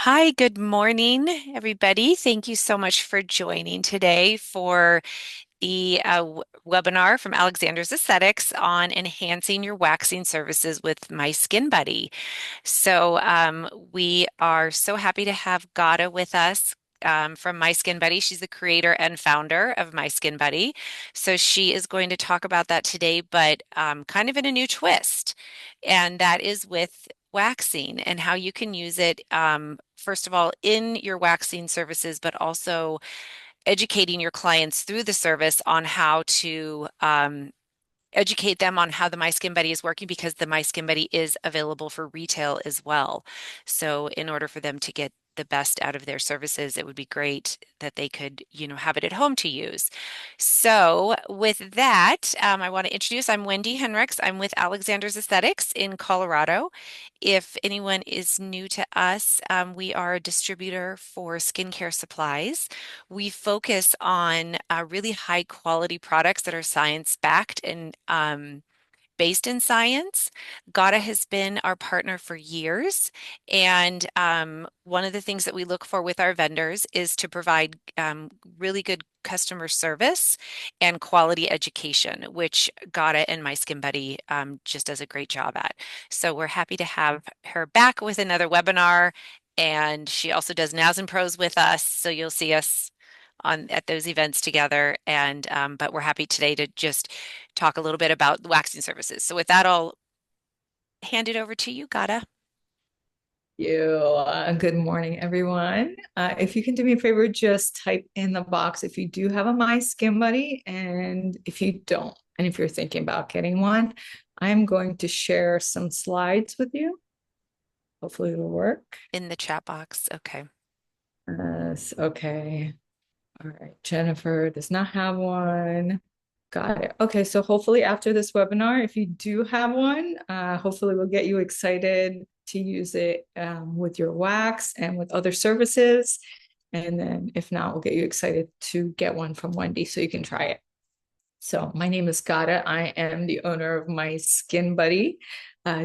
Hi, good morning, everybody. Thank you so much for joining today for the webinar from Alexander's Aesthetics on enhancing your waxing services with MySkinBuddy. We are so happy to have Ghada with us. From MySkinBuddy. She's the creator and founder of MySkinBuddy. So she is going to talk about that today, but kind of in a new twist. And that is with waxing and how you can use it, first of all, in your waxing services, but also educating your clients through the service on how to educate them on how the MySkinBuddy is working because the MySkinBuddy is available for retail as well. So in order for them to get the best out of their services, it would be great that they could, have it at home to use. So with that, I want to introduce, I'm Wendy Henricks. I'm with Alexander's Aesthetics in Colorado. If anyone is new to us, we are a distributor for skincare supplies. We focus on really high quality products that are science backed and based in science. Ghada has been our partner for years. And one of the things that we look for with our vendors is to provide really good customer service and quality education, which Ghada and MySkinBuddy just does a great job at. So we're happy to have her back with another webinar. And she also does Nows and Pros with us. So you'll see us on at those events together. And but we're happy today to just talk a little bit about the waxing services. So with that, I'll hand it over to you, Gada. Good morning, everyone. If you can do me a favor, just type in the box if you do have a My Skin Buddy, and if you don't, and if you're thinking about getting one, I'm going to share some slides with you. Hopefully it'll work. In the chat box. Okay. Okay. All right. Jennifer does not have one. Got it. Okay, so hopefully after this webinar, if you do have one, hopefully we'll get you excited to use it with your wax and with other services. And then if not, we'll get you excited to get one from Wendy so you can try it. So my name is Ghada. I am the owner of MySkinBuddy.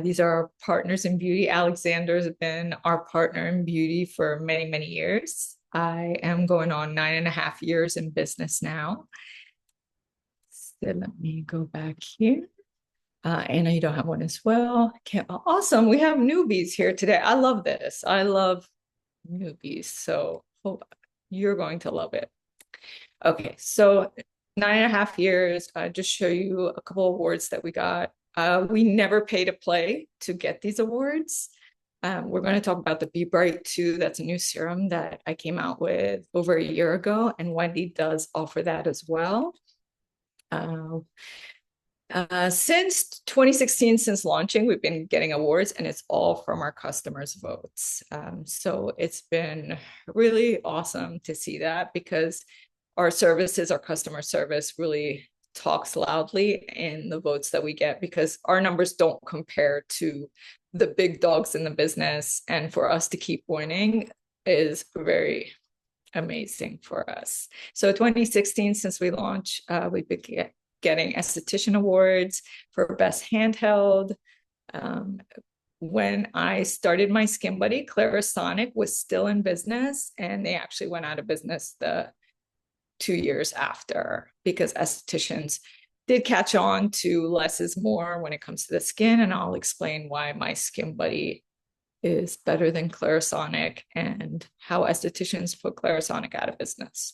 These are our partners in beauty. Alexander's been our partner in beauty for many, many years. I am going on 9.5 years in business now. So let me go back here. Anna, you don't have one as well. Awesome. We have newbies here today. I love this. I love newbies. So you're going to love it. Okay. So 9.5 years, just show you a couple of awards that we got. We never pay to play to get these awards. We're going to talk about the Be Bright 2. That's a new serum that I came out with over a year ago, and Wendy does offer that as well. Since 2016, since launching, we've been getting awards, and it's all from our customers' votes. So it's been really awesome to see that because our services, our customer service really talks loudly in the votes that we get because our numbers don't compare to the big dogs in the business. And for us to keep winning is very amazing for us. So 2016, since we launched, we've been getting esthetician awards for best handheld. When I started MySkinBuddy, Clarisonic was still in business, and they actually went out of business the 2 years after because estheticians did catch on to less is more when it comes to the skin. And I'll explain why MySkinBuddy is better than Clarisonic and how estheticians put Clarisonic out of business.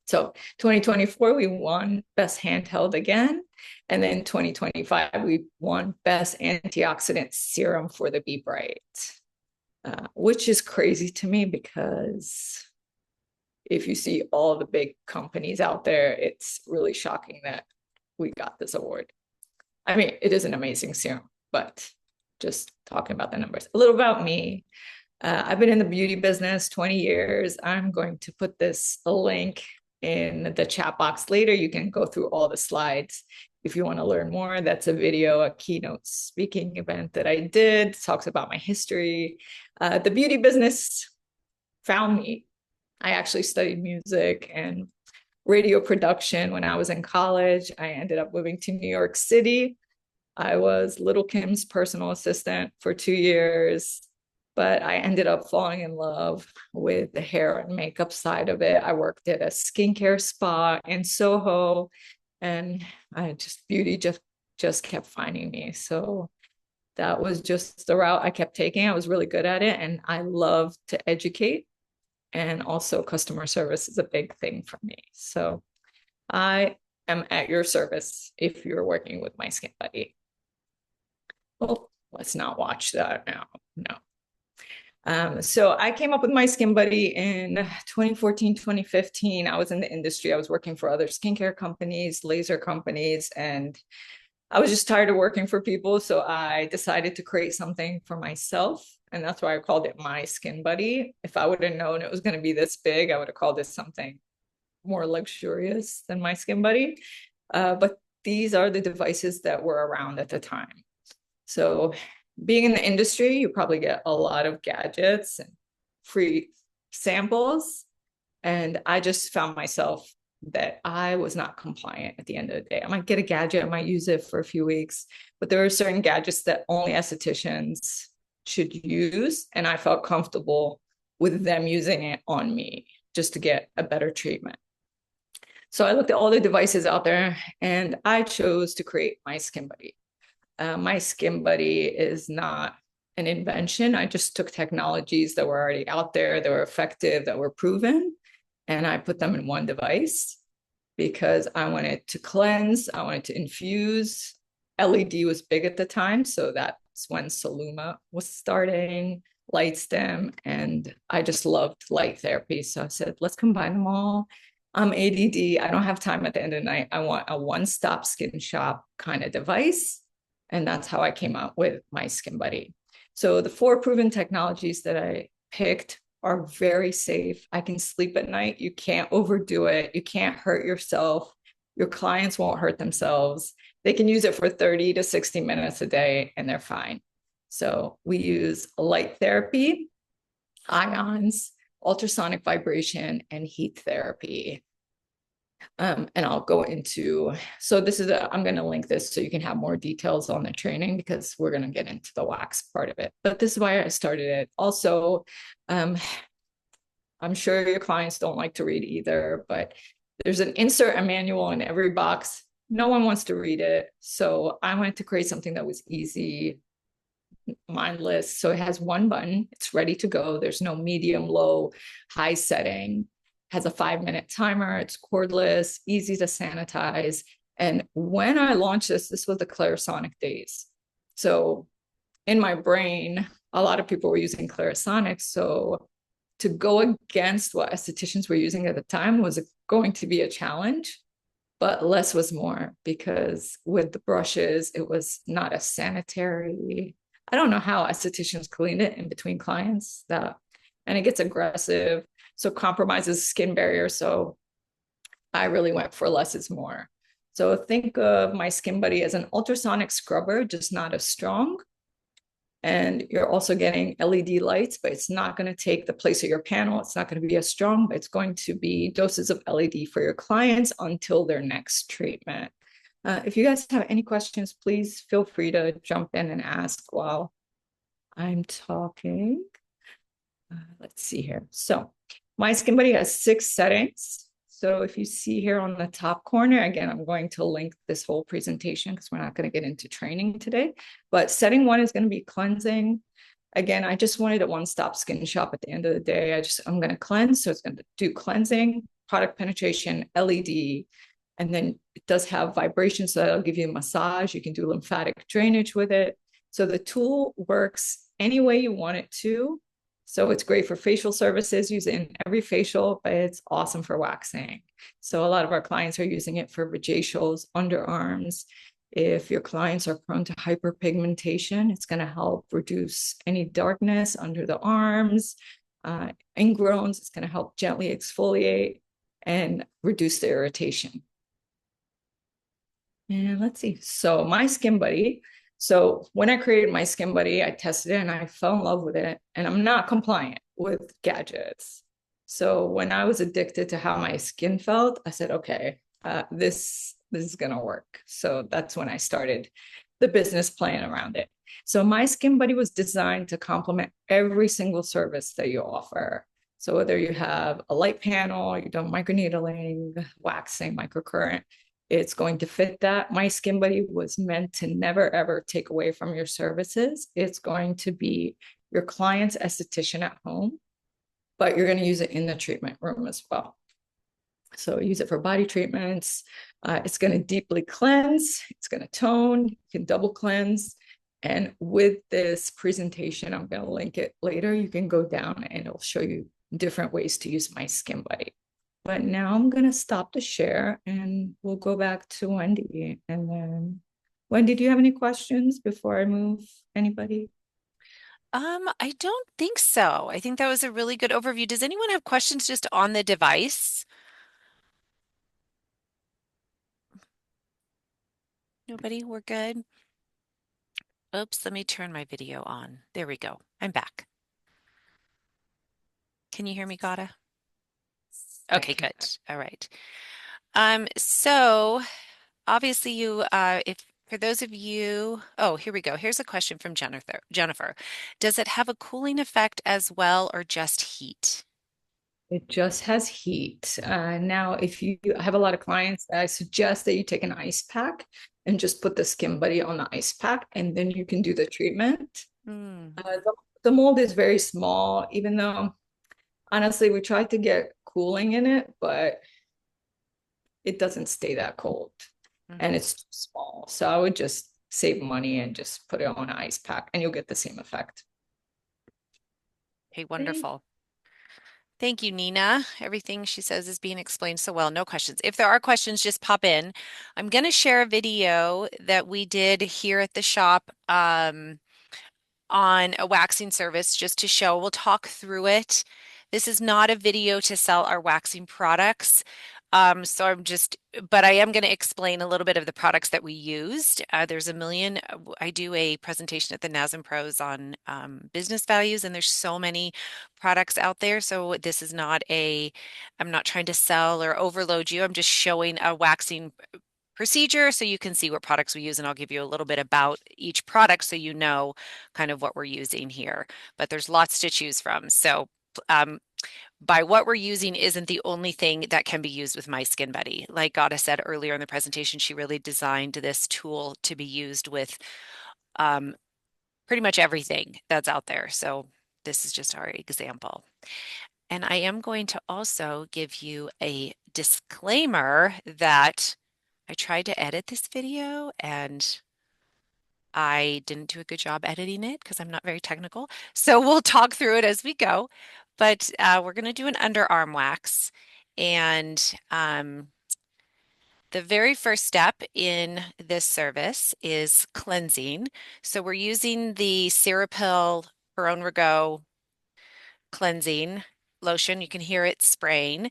So 2024, we won Best Handheld again. And then 2025, we won Best Antioxidant Serum for the Be Bright, which is crazy to me because if you see all the big companies out there, it's really shocking that we got this award. I mean, it is an amazing serum, but just talking about the numbers. A little about me. I've been in the beauty business 20 years. I'm going to put this link in the chat box later. You can go through all the slides if you want to learn more. That's a video, a keynote speaking event that I did. It talks about my history. The beauty business found me. I actually studied music and radio production when I was in college. I ended up moving to New York City. I was Little Kim's personal assistant for 2 years. but I ended up falling in love with the hair and makeup side of it. I worked at a skincare spa in Soho, and I just beauty just kept finding me. So that was just the route I kept taking. I was really good at it, and I love to educate. And also, customer service is a big thing for me. So I am at your service if you're working with My Skin Buddy. Well, let's not watch that now. No. So I came up with My Skin Buddy in 2014, 2015. I was in the industry. I was working for other skincare companies, laser companies, and I was just tired of working for people. So I decided to create something for myself. And that's why I called it My Skin Buddy. If I would have known it was going to be this big, I would have called it something more luxurious than My Skin Buddy. But these are the devices that were around at the time. So being in the industry, you probably get a lot of gadgets and free samples. And I just found myself that I was not compliant at the end of the day. I might get a gadget, I might use it for a few weeks, but there are certain gadgets that only estheticians should use. And I felt comfortable with them using it on me just to get a better treatment. So I looked at all the devices out there and I chose to create My Skin Buddy. My Skin Buddy is not an invention. I just took technologies that were already out there, that were effective, that were proven, and I put them in one device because I wanted to cleanse, I wanted to infuse. LED was big at the time, so that's when Soluma was starting, light stem, and I just loved light therapy. So I said, let's combine them all. I'm ADD. I don't have time at the end of the night. I want a one-stop skin shop kind of device. And that's how I came out with My Skin Buddy. So the four proven technologies that I picked are very safe. I can sleep at night. You can't overdo it. You can't hurt yourself. Your clients won't hurt themselves. They can use it for 30 to 60 minutes a day and they're fine. So we use light therapy, ions, ultrasonic vibration, and heat therapy. And I'll go into, so this is I'm going to link this so you can have more details on the training because we're going to get into the wax part of it. But this is why I started it. Also, I'm sure your clients don't like to read either, but there's an insert a manual in every box. No one wants to read it. So I wanted to create something that was easy, mindless. So it has one button, it's ready to go. There's no medium, low, high setting. Has a 5-minute timer. It's cordless, easy to sanitize. And when I launched this was the Clarisonic days. So in my brain, a lot of people were using Clarisonic. So to go against what estheticians were using at the time was going to be a challenge, but less was more because with the brushes, it was not as sanitary. I don't know how estheticians clean it in between clients and it gets aggressive. So compromises skin barrier. So I really went for less is more. So think of My Skin Buddy as an ultrasonic scrubber, just not as strong. And you're also getting LED lights, but it's not going to take the place of your panel. It's not going to be as strong, but it's going to be doses of LED for your clients until their next treatment. If you guys have any questions, please feel free to jump in and ask while I'm talking. Let's see here. So My Skin Buddy has 6 settings. So if you see here on the top corner, again, I'm going to link this whole presentation because we're not going to get into training today. But setting 1 is going to be cleansing. Again, I just wanted a one-stop skin shop at the end of the day. I'm going to cleanse. So it's going to do cleansing, product penetration, LED, and then it does have vibration. So that'll give you a massage. You can do lymphatic drainage with it. So the tool works any way you want it to. So it's great for facial services, use it in every facial, but it's awesome for waxing. So a lot of our clients are using it for vajacials, underarms. If your clients are prone to hyperpigmentation, it's going to help reduce any darkness under the arms, ingrowns. It's going to help gently exfoliate and reduce the irritation. And let's see. So My Skin Buddy. So when I created My Skin Buddy, I tested it and I fell in love with it. And I'm not compliant with gadgets. So when I was addicted to how my skin felt, I said, okay, this is going to work. So that's when I started the business plan around it. So My Skin Buddy was designed to complement every single service that you offer. So whether you have a light panel, you do microneedling, waxing, microcurrent, it's going to fit that. My Skin Buddy was meant to never ever take away from your services. It's going to be your client's esthetician at home, but you're going to use it in the treatment room as well. So use it for body treatments. It's going to deeply cleanse. It's going to tone. You can double cleanse. And with this presentation, I'm going to link it later. You can go down and it'll show you different ways to use My Skin Buddy. But now I'm going to stop the share and we'll go back to Wendy. And then, Wendy, do you have any questions before I move? Anybody? I don't think so. I think that was a really good overview. Does anyone have questions just on the device? Nobody? We're good. Oops, let me turn my video on. There we go. I'm back. Can you hear me, Ghada? I Okay, can. good. All right. So obviously if for those of you, oh, here we go. Here's a question from Jennifer. Jennifer, does it have a cooling effect as well or just heat? It just has heat. Now, if you I have a lot of clients, I suggest that you take an ice pack and just put the Skin Buddy on the ice pack, and then you can do the treatment. Mm, The mold is very small, even though honestly, we tried to get cooling in it, but it doesn't stay that cold and hmm. it's too small. So I would just save money and just put it on an ice pack and you'll get the same effect. Okay, Thank wonderful. Thank you, Nina. Everything she says is being explained so well. No questions. If there are questions, just pop in. I'm going to share a video that we did here at the shop. On a waxing service just to show. We'll talk through it. This is not a video to sell our waxing products. So but I am going to explain a little bit of the products that we used. There's a million. I do a presentation at the NASM Pros on business values, and there's so many products out there. So this is not I'm not trying to sell or overload you. I'm just showing a waxing procedure so you can see what products we use, and I'll give you a little bit about each product so you know kind of what we're using here. But there's lots to choose from. So um, by what we're using isn't the only thing that can be used with MySkinBuddy. Like Gada said earlier in the presentation, she really designed this tool to be used with um, pretty much everything that's out there. So this is just our example. And I am going to also give you a disclaimer that I tried to edit this video and I didn't do a good job editing it because I'm not very technical. So we'll talk through it as we go. But we're going to do an underarm wax. And the very first step in this service is cleansing. So we're using the Cerapill Peron Rigo cleansing lotion. You can hear it spraying.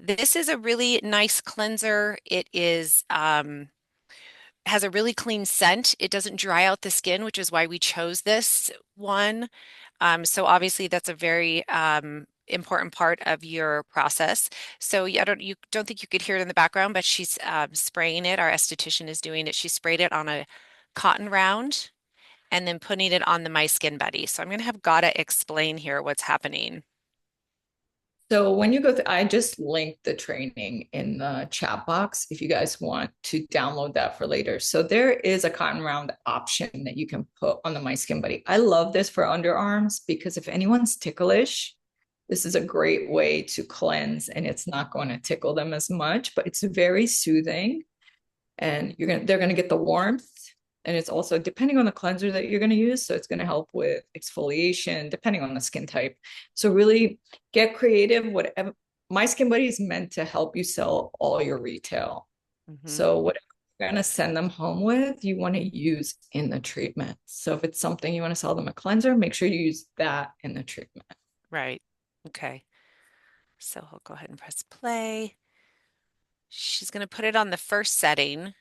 This is a really nice cleanser. It is has a really clean scent. It doesn't dry out the skin, which is why we chose this one. So obviously that's a very important part of your process. So yeah, you don't think you could hear it in the background, but she's spraying it. Our esthetician is doing it. She sprayed it on a cotton round and then putting it on the My Skin Buddy. So I'm going to have Gada explain here what's happening. So when you go through, I just linked the training in the chat box if you guys want to download that for later. So there is a cotton round option that you can put on the My Skin Buddy. I love this for underarms because if anyone's ticklish, this is a great way to cleanse and it's not going to tickle them as much, but it's very soothing and they're gonna get the warmth. And it's also depending on the cleanser that you're going to use. So it's going to help with exfoliation, depending on the skin type. So really get creative. Whatever My Skin Buddy is meant to help you sell all your retail. Hmm. So whatever you're going to send them home with, you want to use in the treatment. So if it's something you want to sell them a cleanser, make sure you use that in the treatment. Right. Okay. So he'll go ahead and press play. She's going to put it on the first setting.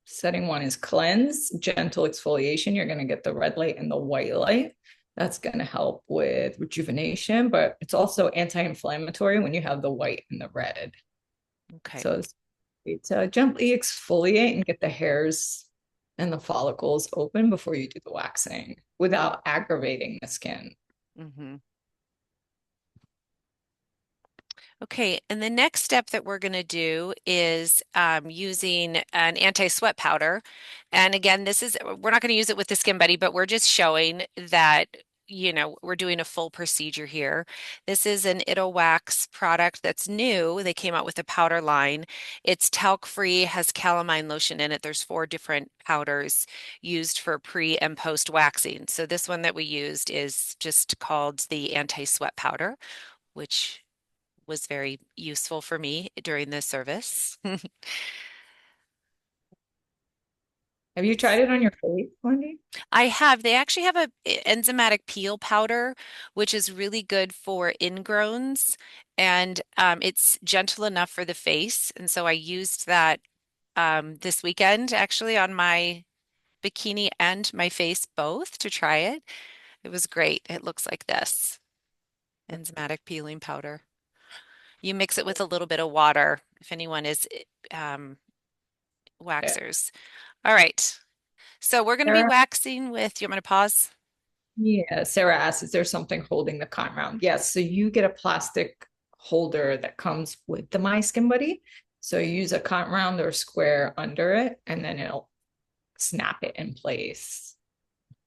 Setting one is cleanse, gentle exfoliation. You're going to get the red light and the white light. That's going to help with rejuvenation, but it's also anti-inflammatory when you have the white and the red. Okay. So it's gently exfoliate and get the hairs. and the follicles open before you do the waxing without aggravating the skin. Hmm. Okay, and the next step that we're going to do is using an anti-sweat powder. And again, we're not going to use it with the Skin Buddy, but we're just showing that, we're doing a full procedure here. This is an It'll Wax product that's new. They came out with a powder line. It's talc-free, has calamine lotion in it. There's 4 different powders used for pre and post waxing. So this one that we used is just called the anti-sweat powder, which was very useful for me during this service. Have you tried it on your face, Wendy? I have, they actually have a enzymatic peel powder, which is really good for ingrowns, and it's gentle enough for the face. And so I used that this weekend actually on my bikini and my face both to try it. It was great. It looks like this enzymatic peeling powder. You mix it with a little bit of water if anyone is um, Yeah. waxers. All right. So we're going to be Sarah, waxing with, do you want me to pause? yeah, Sarah asks, is there something holding the cotton round? Yes, so you get a plastic holder that comes with the My Skin Buddy. So you use a cotton round or square under it, and then it'll snap it in place.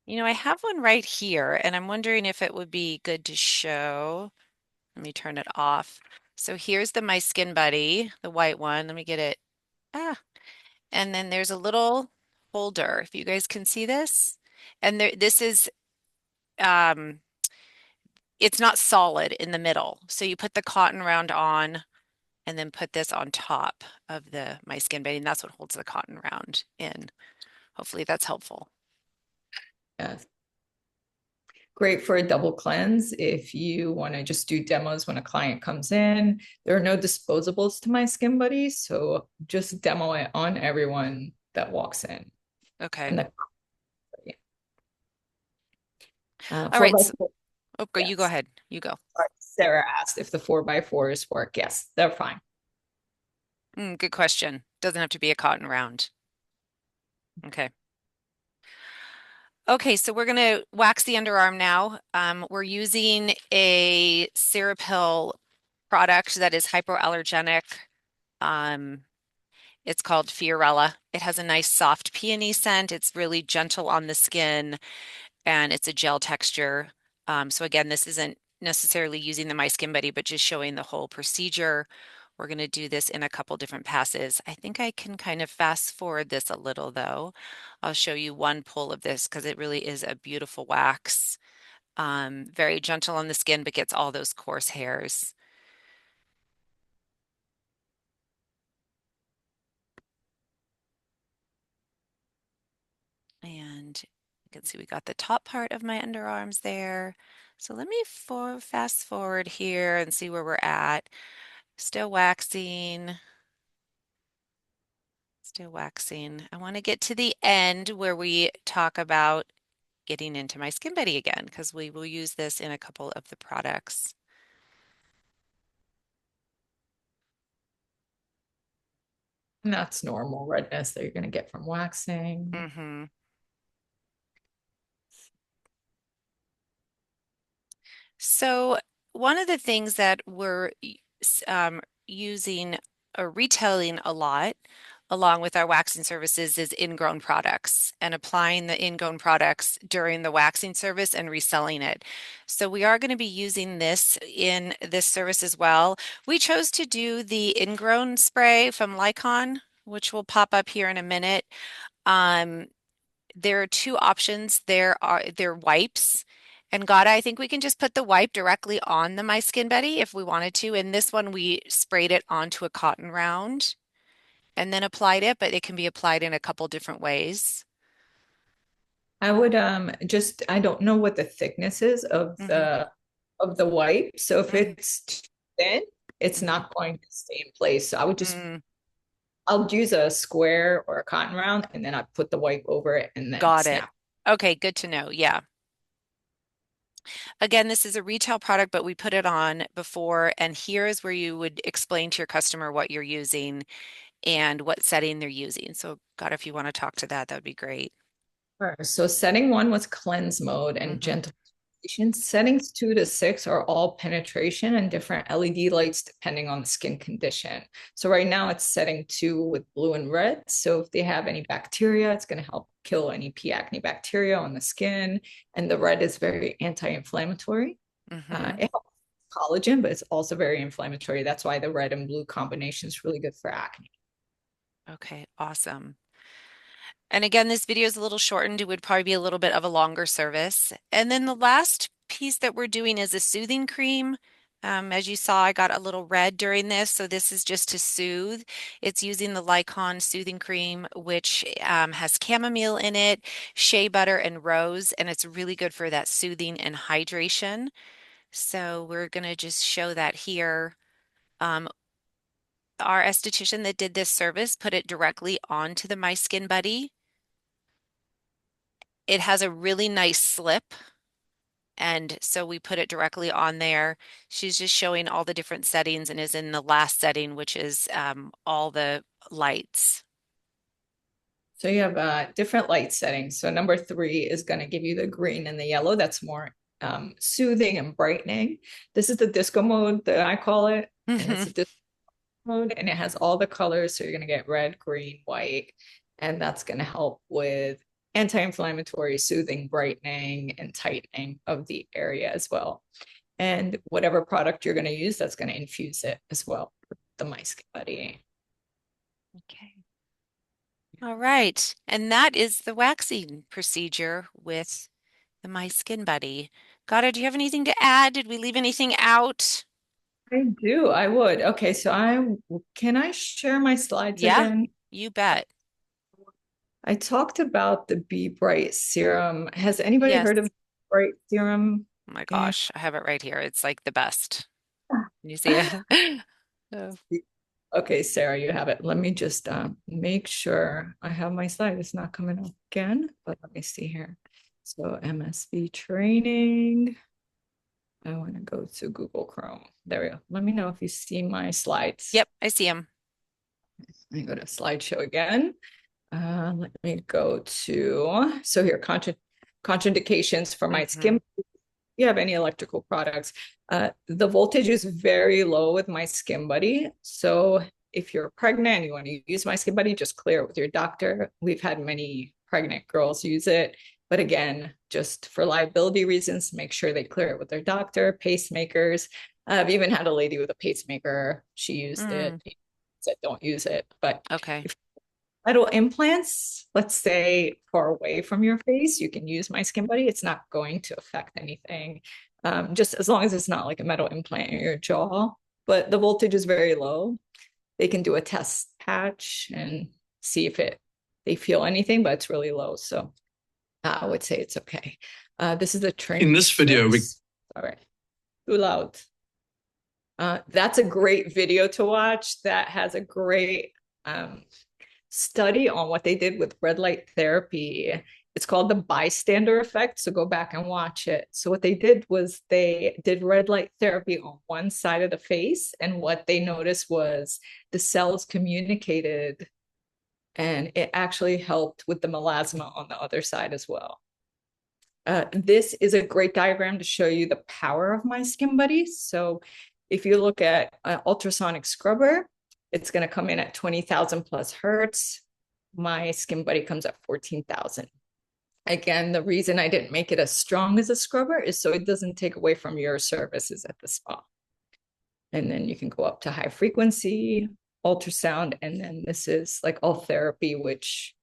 I have one right here, and I'm wondering if it would be good to show. Let me turn it off. So here's the My Skin Buddy, the white one. Let me get it. Ah, and then there's a little holder, if you guys can see this. And this is, um, it's not solid in the middle. So you put the cotton round on and then put this on top of the My Skin Buddy, and that's what holds the cotton round in. Hopefully that's helpful. Yes. Great for a double cleanse if you want to just do demos when a client comes in. There are no disposables to My Skin Buddy, so just demo it on everyone that walks in. Okay. And the All four right. by So, four, you go yes. ahead. You go. Sorry, Sarah asked if the 4x4s work. Yes, they're fine. Good question. Doesn't have to be a cotton round. Okay. Okay, so we're going to wax the underarm now. We're using a Cerapill product that is hypoallergenic. Um, it's called Fiorella. It has a nice soft peony scent. It's really gentle on the skin, and it's a gel texture. So again, this isn't necessarily using the My Skin Buddy, but just showing the whole procedure. We're going to do this in a couple different passes. I think I can kind of fast forward this a little though. I'll show you one pull of this because it really is a beautiful wax. Very gentle on the skin, but gets all those coarse hairs. And you can see we got the top part of my underarms there. So let me fast forward here and see where we're at. Still waxing, still waxing. I want to get to the end where we talk about getting into my Skin Buddy again, because we will use this in a couple of the products. And that's normal redness that you're going to get from waxing. Hmm. So one of the things that we're using or retailing a lot along with our waxing services is ingrown products and applying the ingrown products during the waxing service and reselling it. So we are going to be using this in this service as well. We chose to do the ingrown spray from Lycon, which will pop up here in a minute. Um, there are 2 options. There wipes. And Ghada, I think we can just put the wipe directly on the My Skin Buddy if we wanted to. In this one, we sprayed it onto a cotton round and then applied it, but it can be applied in a couple different ways. I would just I don't know what the thickness is Hmm. of the wipe. So if Hmm. it's too thin, it's Hmm. not going to stay in place. So I would just Mm, I'll use a square or a cotton round and then I put the wipe over it and then got it. snap. Okay, good to know. Yeah. Again, this is a retail product, but we put it on before, and here is where you would explain to your customer what you're using and what setting they're using. So, God, if you want to talk to that, that would be great. Sure. So setting one was cleanse mode and Hmm. gentle penetration. Settings 2 to 6 are all penetration and different LED lights depending on the skin condition. So right now it's setting 2 with blue and red. So if they have any bacteria, it's going to help kill any P. acne bacteria on the skin. And the red is very anti-inflammatory. Hmm. It helps collagen, but it's also very inflammatory. That's why the red and blue combination is really good for acne. Okay, awesome. And again, this video is a little shortened. It would probably be a little bit of a longer service. And then the last piece that we're doing is a soothing cream. As you saw, I got a little red during this, so this is just to soothe. It's using the Lycon Soothing Cream, which has chamomile in it, shea butter, and rose, and it's really good for that soothing and hydration. So we're going to just show that here. Um, our esthetician that did this service put it directly onto the My Skin Buddy. It has a really nice slip, and so we put it directly on there. She's just showing all the different settings and is in the last setting, which is all the lights. So you have different light settings. So number 3 is going to give you the green and the yellow. That's more soothing and brightening. This is the disco mode that I call it. And it's a disco mode and it has all the colors. So you're going to get red, green, white. And that's going to help with anti-inflammatory, soothing, brightening, and tightening of the area as well. And whatever product you're going to use, that's going to infuse it as well. The My Skin Buddy. Okay. All right. And that is the waxing procedure with the My Skin Buddy. Gotta, do you have anything to add? Did we leave anything out? I do. I would. Okay, so I can I share my slides Yeah, again? you bet. I talked about the Be Bright serum. Has anybody Yes. heard of Bright serum? Oh my And gosh, I have it right here. It's like the best. Can you see it? Oh. okay, Sarah, you have it. Let me just make sure I have my slide. It's not coming up again, but let me see here. So MSB training. I want to go to Google Chrome. There we go. Let me know if you see my slides. Yep, I see him. Let me go to slideshow again. Let me go to, so here, contraindications for my Hmm. skin. If you have any electrical products, the voltage is very low with My Skin Buddy. So if you're pregnant and you want to use My Skin Buddy, just clear it with your doctor. We've had many pregnant girls use it. But again, just for liability reasons, make sure they clear it with their doctor, pacemakers. I've even had a lady with a pacemaker. She used it, Mm, said don't use it. But okay. if metal implants, let's say far away from your face, you can use My Skin Buddy. It's not going to affect anything, just as long as it's not like a metal implant in your jaw. But the voltage is very low. They can do a test patch and see if they feel anything, but it's really low. So I would say it's okay. This is a training. In this video, all right, too loud. That's a great video to watch. That has a great study on what they did with red light therapy. It's called the bystander effect. So go back and watch it. So what they did was they did red light therapy on one side of the face. And what they noticed was the cells communicated and it actually helped with the melasma on the other side as well. This is a great diagram to show you the power of My Skin Buddy. So if you look at an ultrasonic scrubber, it's going to come in at 20,000 plus hertz. My Skin Buddy comes at 14,000. Again, the reason I didn't make it as strong as a scrubber is so it doesn't take away from your services at the spa. And then you can go up to high frequency, ultrasound, and then this is like all therapy, which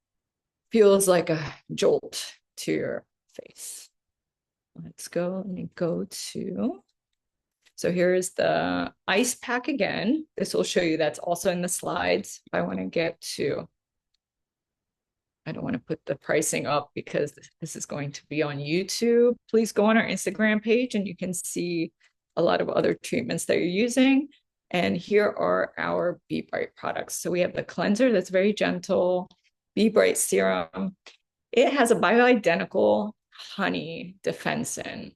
feels like a jolt to your face. Let's go. Let me go to. So here is the ice pack again. This will show you that's also in the slides. If I want to get to, I don't want to put the pricing up because this is going to be on YouTube. Please go on our Instagram page and you can see a lot of other treatments that you're using. And here are our Be Bright products. So we have the cleanser that's very gentle, Be Bright serum. It has a bioidentical honey defensin.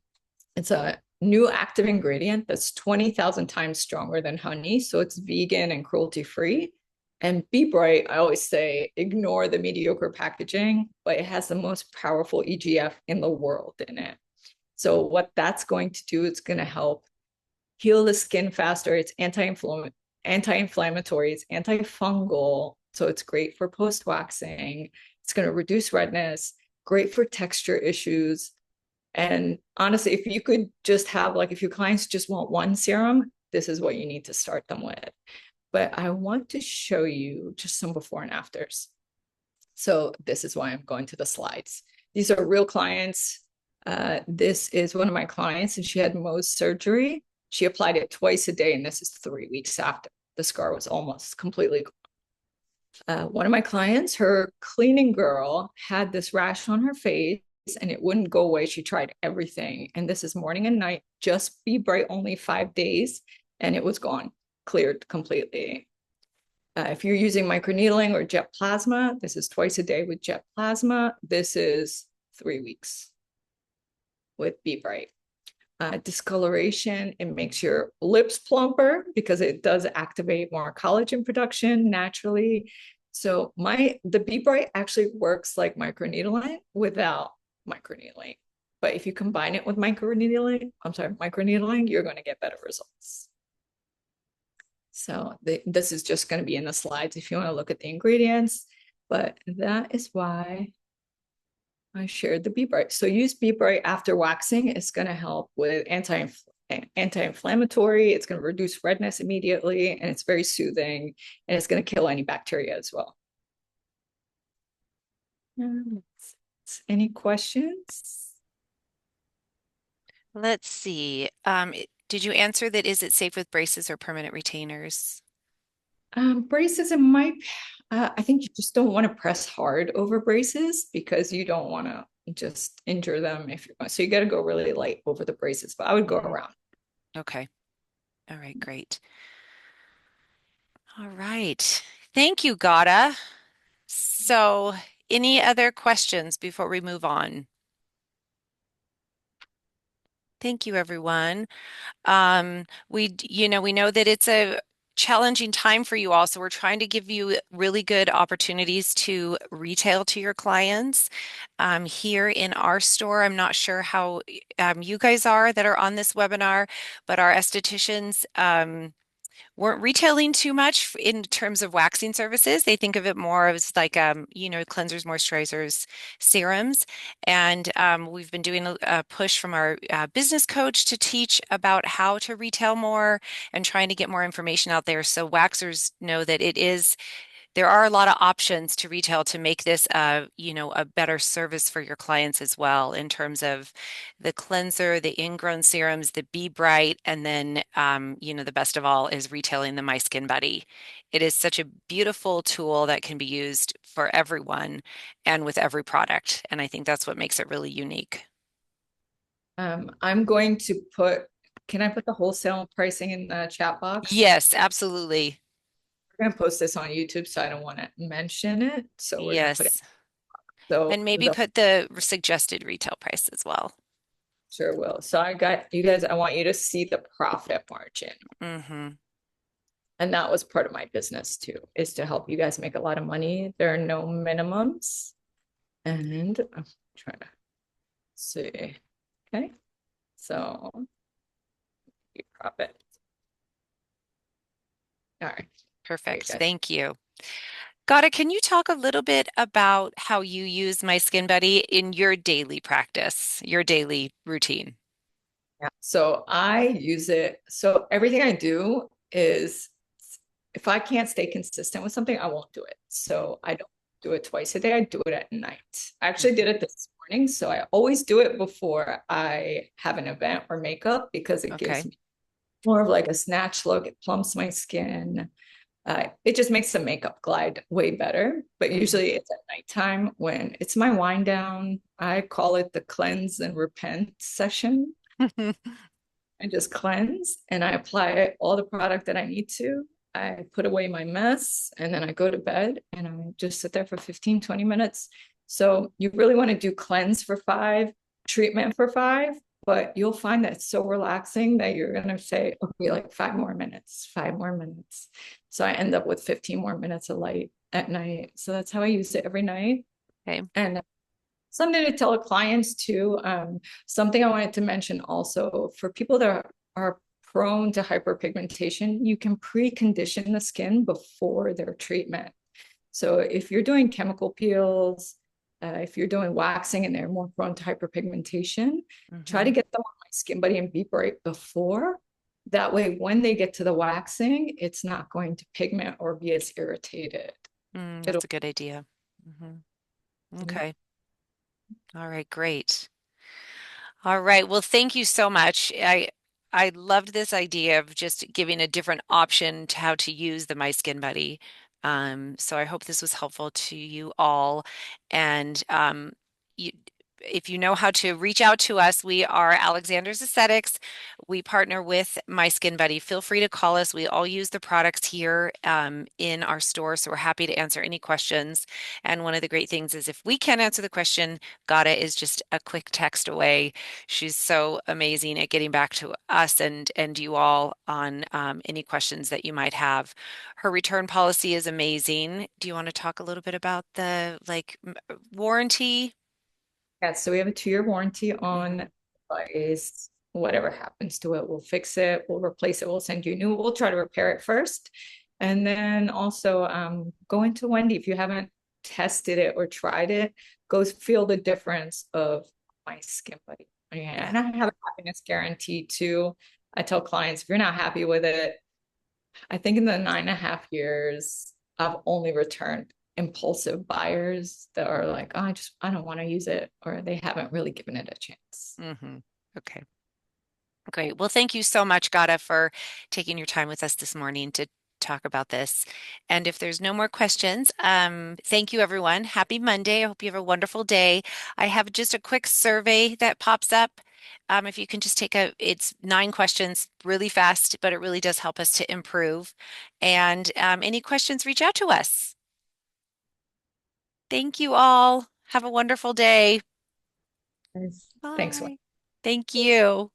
It's a new active ingredient that's 20,000 times stronger than honey. So it's vegan and cruelty free. And Be Bright, I always say, ignore the mediocre packaging, but it has the most powerful EGF in the world in it. So what that's going to do, it's going to help heal the skin faster. It's anti-inflammatory, it's antifungal. So it's great for post-waxing. It's going to reduce redness, great for texture issues. And honestly, if you could just have, like, if your clients just want one serum, this is what you need to start them with. But I want to show you just some before and afters. So this is why I'm going to the slides. These are real clients. This is one of my clients, and she had Mohs surgery. She applied it twice a day, and this is 3 weeks after. The scar was almost completely gone. One of my clients, her cleaning girl, had this rash on her face, and it wouldn't go away. She tried everything. And this is morning and night, just Be Bright, only 5 days, and it was gone, cleared completely. If you're using microneedling or jet plasma, this is twice a day with jet plasma. This is 3 weeks with Be Bright. Discoloration, it makes your lips plumper because it does activate more collagen production naturally. So the Be Bright actually works like microneedling without microneedling. But if you combine it with microneedling, you're going to get better results. So this is just going to be in the slides if you want to look at the ingredients. But that is why I shared the Be Bright. So use Be Bright after waxing. It's going to help with anti-inflammatory. It's going to reduce redness immediately, and it's very soothing, and it's going to kill any bacteria as well. Any questions? Let's see. Did you answer that? Is it safe with braces or permanent retainers? Braces, it might, I think you just don't want to press hard over braces because you don't want to just injure them if you're going. So you got to go really light over the braces, but I would go around. Okay. All right, great. All right. Thank you, Ghada. So, any other questions before we move on? Thank you, everyone. We know that it's a challenging time for you all, so we're trying to give you really good opportunities to retail to your clients. Here in our store, I'm not sure how you guys are that are on this webinar, but our estheticians weren't retailing too much in terms of waxing services. They think of it more as like, cleansers, moisturizers, serums. And we've been doing a push from our business coach to teach about how to retail more and trying to get more information out there. So waxers know that there are a lot of options to retail to make this a better service for your clients as well in terms of the cleanser, the ingrown serums, the Be Bright, and then the best of all is retailing the MySkinBuddy. It is such a beautiful tool that can be used for everyone and with every product. And I think that's what makes it really unique. I'm going to can I put the wholesale pricing in the chat box? Yes, absolutely. We're going to post this on YouTube, so I don't want to mention it. So we're going to put it. Yes. So And maybe put the suggested retail price as well. sure will. So I got you guys, I want you to see the profit margin. Mm-hmm. And that was part of my business too, is to help you guys make a lot of money. There are no minimums. And I'm trying to see. Okay. So profit. All right. Perfect. Great, Thank you. Ghada, can you talk a little bit about how you use MySkinBuddy in your daily practice, your daily routine? yeah. So I use it. So everything I do is, if I can't stay consistent with something, I won't do it. So I don't do it twice a day. I do it at night. I actually did it this morning. So I always do it before I have an event or makeup because it gives Okay. me more of like a snatch look. It plumps my skin. It just makes the makeup glide way better. But usually it's at nighttime when it's my wind down. I call it the cleanse and repent session. I just cleanse and I apply all the product that I need to. I put away my mess and then I go to bed and I just sit there for 15, 20 minutes. So you really want to do cleanse for 5, treatment for 5. but you'll find that it's so relaxing that you're going to say, okay, like 5 more minutes, 5 more minutes. So I end up with 15 more minutes of light at night. So that's how I use it every night. Okay. And something to tell clients too. Something I wanted to mention also for people that are prone to hyperpigmentation, you can precondition the skin before their treatment. So if you're doing chemical peels, if you're doing waxing and they're more prone to hyperpigmentation, try to Hmm. get them on MySkinBuddy and Be Bright before. That way, when they get to the waxing, it's not going to pigment or be as irritated. That's It'll a good idea. Hmm. yeah. Okay. All right, great. All right. Well, thank you so much. I loved this idea of just giving a different option to how to use the My Skin Buddy. So I hope this was helpful to you all. And you, if you know how to reach out to us, we are Alexander's Aesthetics. We partner with My Skin Buddy. Feel free to call us. We all use the products here in our store, so we're happy to answer any questions. And one of the great things is if we can't answer the question, Ghada is just a quick text away. She's so amazing at getting back to us and you all on any questions that you might have. Her return policy is amazing. Do you want to talk a little bit about the warranty? Yeah, so we have a 2-year warranty Mhm. on device. Whatever happens to it, we'll fix it, we'll replace it, we'll send you a new, we'll try to repair it first. And then also go into Wendy if you haven't tested it or tried it, go feel the difference of My Skin Buddy. Yeah, Yeah. and I have a happiness guarantee too. I tell clients if you're not happy with it, I think in the 9.5 years, I've only returned impulsive buyers that are like, oh, I don't want to use it, or they haven't really given it a chance. Hmm. Okay. Great. Well, thank you so much, Gada, for taking your time with us this morning to talk about this. And if there's no more questions, thank you, everyone. Happy Monday. I hope you have a wonderful day. I have just a quick survey that pops up. If you can just it's 9 questions really fast, but it really does help us to improve. And any questions, reach out to us. Thank you all. Have a wonderful day. Thanks. Bye. Thank you.